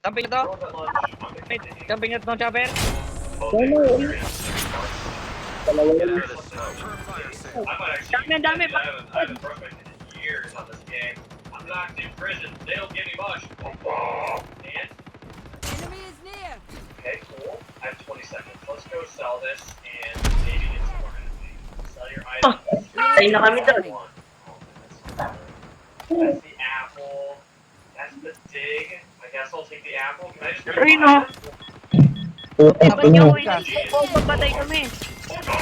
Camping na to? Camping na to, Chopper? Dami, dami. I'm locked in prison. They don't give me much. And Enemy is near. okay, cool. I have 20 seconds. Let's go sell this and maybe get some more energy. Sell your items. Ay na kami doon. That's the apple. That's the dig. I guess I'll take the apple. Can I just get Ay, no. Dapat niya uwi na. Papatay kami. Enemy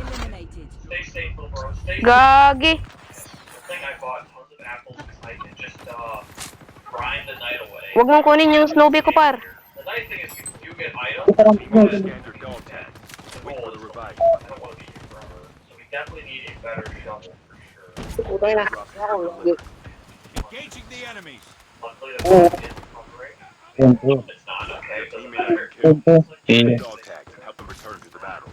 eliminated. Stay safe, little bro. Stay safe. Gagi. The thing I bought tons of apples because I can just grind the night away. Huwag mong kunin yung Snowy ko, par. The nice thing is you get items. You can standard dog tag. The goal is revive. I don't want to be here forever. So we definitely need a better shovel for sure. Putay na. Engaging the enemies. Luckily, the boat is recovering. It's not okay. It doesn't matter. Dog tags and help them return to the battle.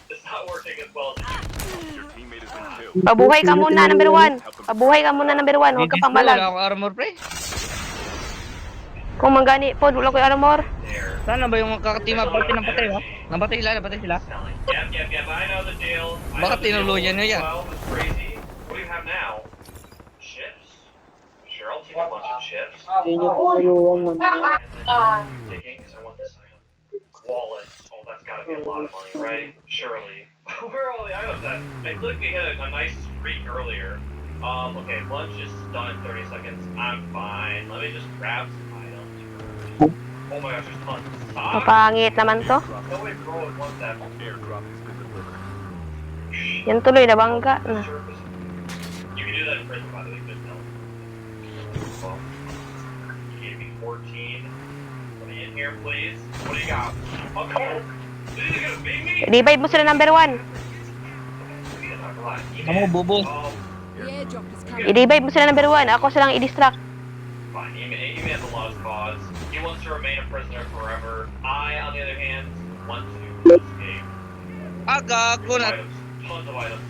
It's not working as well as it used Your teammate has been killed. Pabuhay ka muna, number 1. Pabuhay ka muna, number 1. Huwag ka pang Wala malag. akong armor, pre. Kung manggani po, wala ko yung armor. there. Sana ba yung kakatima party ng patay, ha? Napatay sila, napatay sila. Selling. Yep. I know the deal. I Bakit know the deal. tinuluyan niya yan? 12 is crazy. What do you have now? Chips? Sure, I'll take a bunch of chips. Yun yung pumuluwang mo. And then digging, because I want this item. Wallets. Oh, that's gotta be a lot of money, right? Surely. Where are all the items at? I think we hit a nice streak earlier. Okay, lunch is done in 30 seconds. I'm fine. Let me just grab some items first. Oh my gosh, there's tons of socks. Mapangit naman to. No way bro would want that. Airdrop has been delivered. Yan tuloy, nabangga na. Surface. You can do that in prison, by the way, good no. Well, you gave me 14. Let me in here, please. What do you got? Oh, come on. Is he gonna beat me? Revive mo sila, number 1. I'm not gonna lie. Kamu, bobo. The airdrop is coming. I-revive mo sila, number 1. Ako silang i-distract. Fine, he has a lost cause. He wants to remain a prisoner forever. I, on the other hand, want to escape. Ah, gago na. Items, tons of items.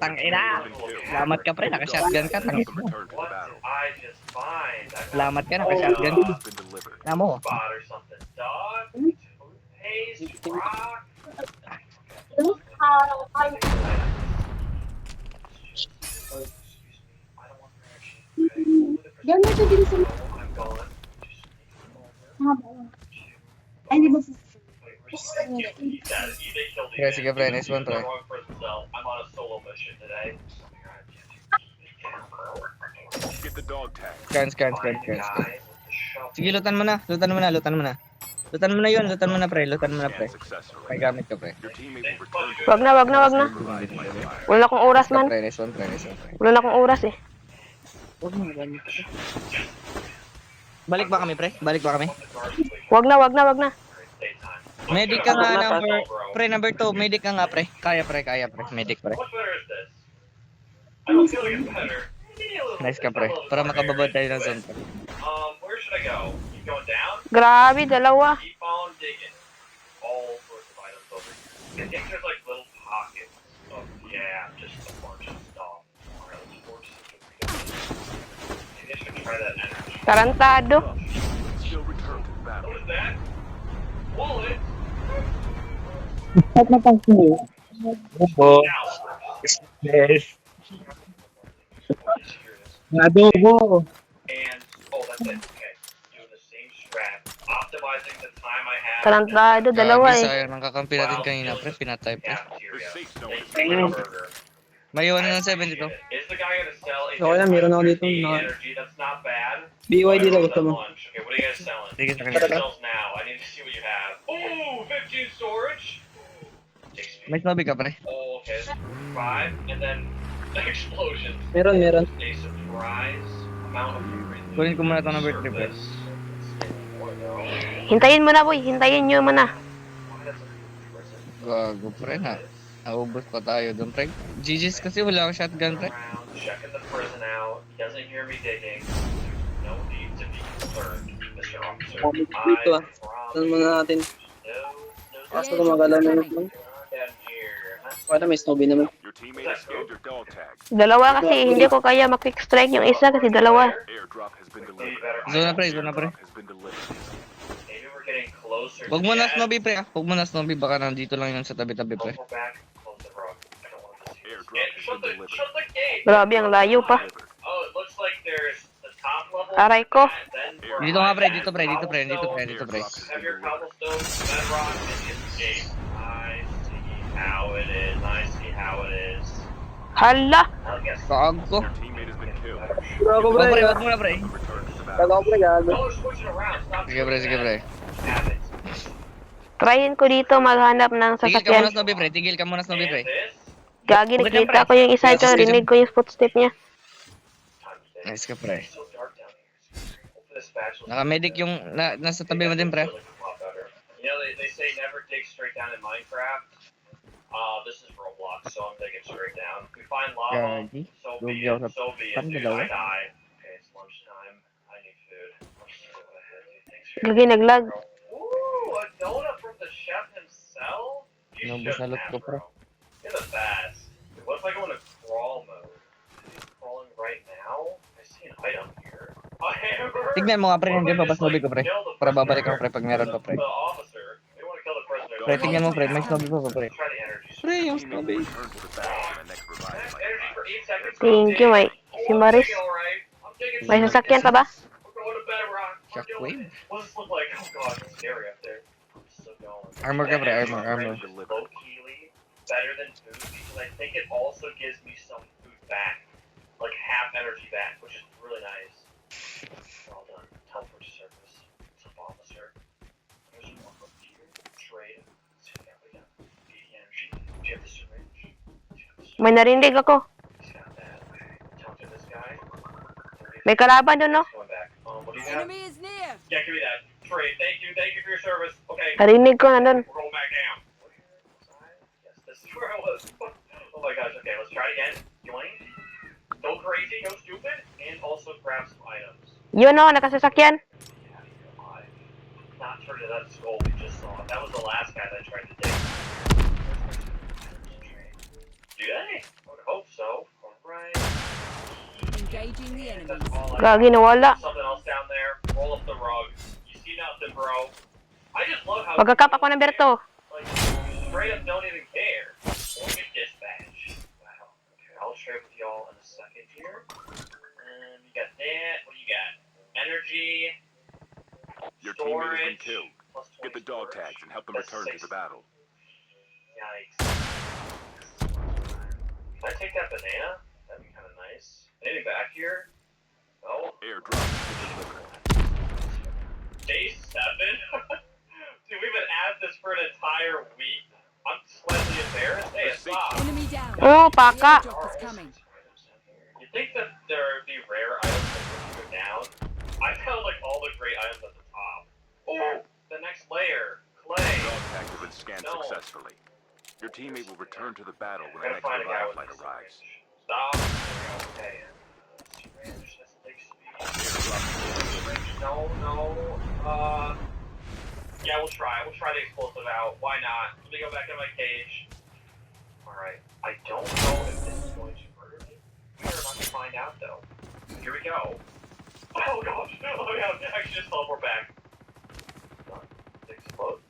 Tangina. Salamat ka, pre. Naka-shotgun ka. Help them return to the What battle. did I just find? I got Salamat ka, naka-shotgun ka. Has been delivered. Namo. spot or something. Dog, toothpaste, rock. Diyan mo siya din sa I'm going. Ay, di ba? Sige, sige, pre. Nice one, pre. I'm on a solo mission today. Get the dog tag. Scans. Sige, lutan mo na. Lutan mo na. Lutan mo na yun. Lutan mo na, pre. Scan successfully. May gamit ka, pre. Your teammate will return to Wag na. provide my fire. Wala akong oras, man. Pre, nice one, pre. Wala akong oras, eh. Huwag mo ganyan. Balik ba kami, pre? Wag na. Medic ka nga, number 2. Medic ka nga, pre. Kaya, pre. Medic, pre. What better is this? I don't feel like it's better. Nice ka, pre. Para makababad tayo ng zone, pre. Where should I go? Keep going down? Grabe, dalawa. Keep on digging. All sorts of items over here. I think there's like little pockets of, yeah, just a bunch of stuff. Alright, let's force it to maybe I should try that energy. Tarantado. Still return to the battle. What is that? Wallet? At napansin Now. Yes. Let's hear this. Adobo. And, oh, that's it. Okay. Doing the same strat. Optimizing the time I have. Tarantado, dalawa, Gabi, eh. sayang ng kakampi natin kanina, pre. Pinatay, pre. Cafeteria. The safe zone is Thank you, burger. May iwan ng 7 dito. Is the guy gonna sell a Okay lang, meron ako dito, energy? That's not bad. BYD lang gusto mo. Lunch. Okay, what are you guys selling? Sige, sa What kanila. sells now? I need to see what you have. Ooh, 15 storage. May snowy ka, pre. Oh, okay. 5, and then explosions. Meron. A surprise amount of urine. Kunin ko muna ito number 3, pre. Hintayin mo na, boy. Hintayin nyo mo na. Gago, pre, na. Naubos pa tayo doon, pre. GG's kasi wala akong shotgun, pre. Checking the prison out. He doesn't hear me digging. No need to be concerned, Mr. Officer. Kami dito, ah. Saan mo na natin? No Kaso gumagalaw na naman. down here. Wala, may Snowy naman. Your teammate has scanned your dog tag. Dalawa kasi, hindi ko kaya ma-quick strike yung isa kasi dalawa. Airdrop has been Maybe delivered. better. Zona pre, zona pre. Airdrop has been delivered. Maybe we're getting closer. Huwag to mo the na end. snobby pre ah. Huwag mo na snobby, baka nandito lang yun sa tabi-tabi pre. Go back, close the road. I don't want to see this. Airdrop And has shut been the delivered. gate. Grabe, ang layo pa. Delivered. Oh, it looks like there's the top level. Aray ko. and then Dito nga pre, behind dito that, pre, dito pre, dito pre, cobblestone, dito pre. Heavier cobblestone, bedrock, and the escape. I see how it is. I see how it is. Hala! I'll guess. Kaag ko. Your teammate has been killed. Bro, ako Huwag pre. pre, huwag mo na pre. Return to the battle. Gago ako pre, gago. Oh, they're switching around. Stop Sige pre, sige pre. Have it. Tryin ko dito maghanap ng Tigil ka muna sasakyan. snobby pre, tigil ka muna snobby pre. And this? Gagi, nakita ko yung isa ito. Rinig ko yung footstep niya. Time to think. Nice ka pre. It's so dark down here. Hopefully this patch will- Naka-medic yung nasa tabi mo din pre. You know, they say never dig straight down in Minecraft. This is Roblox, so I'm digging straight down. We find lava, Gagi. so be Lugi it, ako sa so be it, pan dude, dalawa. I die. Okay, it's lunchtime. I need food. Let's just go ahead, dude. Thanks for Gagi, naglag. Ooh, a donut from the chef himself? You Naubos na should loot ko, have, bro. bro. You're the best. Dude, what if I go into crawl mode? Is he crawling right now? I see an item here. A hammer? Tignan mo nga pre, What if nandiyan I pa ba just, snobby like, ko pre? kill the Para babalik prisoner? ako pre pag meron pa pre. The officer. They want to kill the prisoner. Pre, tignan mo pre, may snobby pa ba pre? Try the energy. Pre, yung Teammate snobby. will return to the battle when the next revival flight Energy for arrives. 8 seconds. Thank you, Mike. Si Maris. May sasakyan pa ba? We're going to bedrock. We're doing Shockwave? it. What does this look like? Oh god, it's scary up there. I'm still going. Armor ka pre, armor, armor. Low-keyly better than food because I think it also gives me some food back. Like half energy back, which is really nice. Well done. Teleport service. Top officer. There's one up here. Trade. See what we got. 80 energy. Do you have the syringe? Do you have the syringe? May narinig ako. He's got that. Talk to this guy. May kalaban doon, no? Going back. What do you have? Enemy is near. Yeah, give me that. Trade. Thank you for your service. Okay. Narinig ko na doon. We're going back down. Yes, this is where I was. Oh my gosh, okay, let's try it again. Join. Go crazy, go stupid, and also grab some items. Yun, no? Nakasasakyan. Yeah, you're alive. Not sure that that's gold we just saw. That was the last guy that tried to dig. Do they? I would hope so. Alright. Engaging the enemies. That's all I Gagi, nawala. Something else down there. Roll up the rug. You see nothing, bro. I just love how Magkakap ako ng Berto. like straight up don't even care. Don't get dispatch. Wow. Okay, I'll share with y'all in a second here. You got that. What do you got? Energy. Your teammate has been Storage. killed. Plus Get 20 the dog storage. tags and help them That's return to 6. the battle. Yikes. Can I take that banana? That'd be kind of nice. Anything back here? No. Airdrop has been delivered. Day 7? Dude, we've been at this for an entire week. I'm slightly embarrassed. Hey, stop. Enemy down. Oh, The paka. airdrop is coming. You'd think that there would be rare items that would go down. I found like all the great items at the top. Oh, the next layer. Clay. Dog tags have been scanned No. successfully. Your teammate will return to the battle when We're the gonna next find a guy revival with flight a arrives. syringe. Stop. Okay. Syringe, that's big speed. Airdrop has been delivered. No. Yeah, we'll try. We'll try the explosive out. Why not? Let me go back in my cage. Alright. I don't know if this is going to murder me. We're about to find out, though. Here we go. Oh, gosh. Oh, yeah. I can just teleport back. Explode.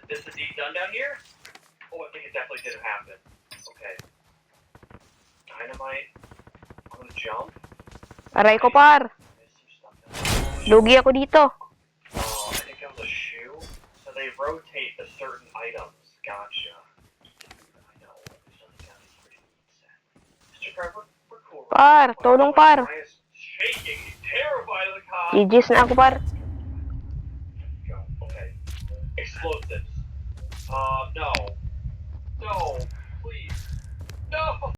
Is the deep done down here? Oh, I think it definitely didn't happen. Okay. Dynamite. I'm gonna jump. Aray ko, par. There's some stuff down there. Lugi ako dito. Oh, I think that was a shoe. So they rotate the certain items. Gotcha. I know. There's something down here pretty neat. Mr. Crab, we're cool. Par, tulong, par. Guy is shaking. He's terrified of the cops. GG's na ako, par. Go. Okay. Explosives. No. No. Please. No.